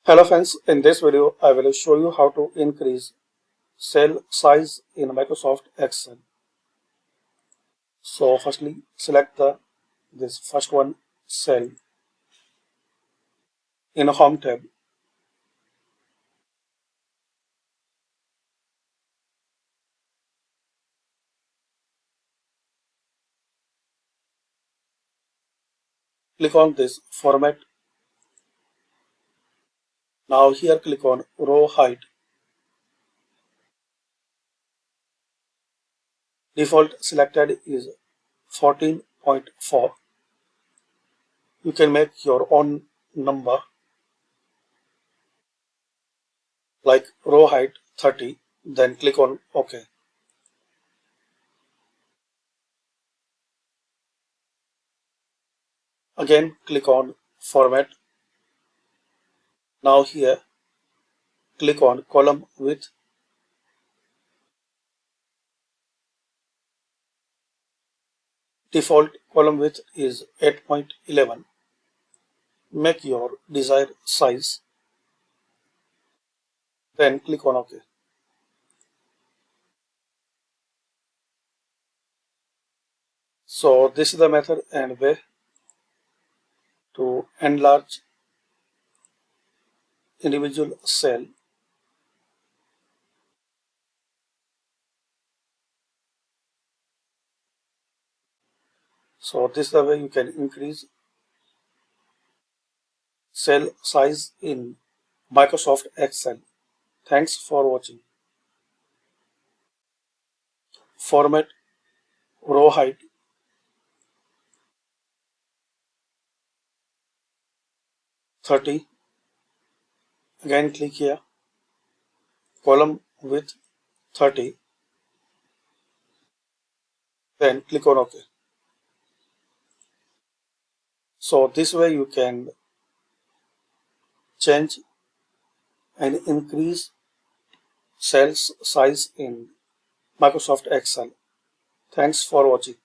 Hello friends, in this video I will show you how to increase cell size in Microsoft Excel. So firstly select this first one cell in a Home tab. Click on this format. Now here click on row height. Default selected is 14.4. You can make your own number like row height 30, then click on OK. Again click on format. Now here click on column width. Default column width is 8.11. Make your desired size, then click on OK. So this is the method and way to enlarge individual cell. So this is the way you can increase cell size in Microsoft Excel. Thanks for watching. Format row height. .30. Again click here. Column width 30. Then click on OK. So this way you can change and increase cells size in Microsoft Excel. Thanks for watching.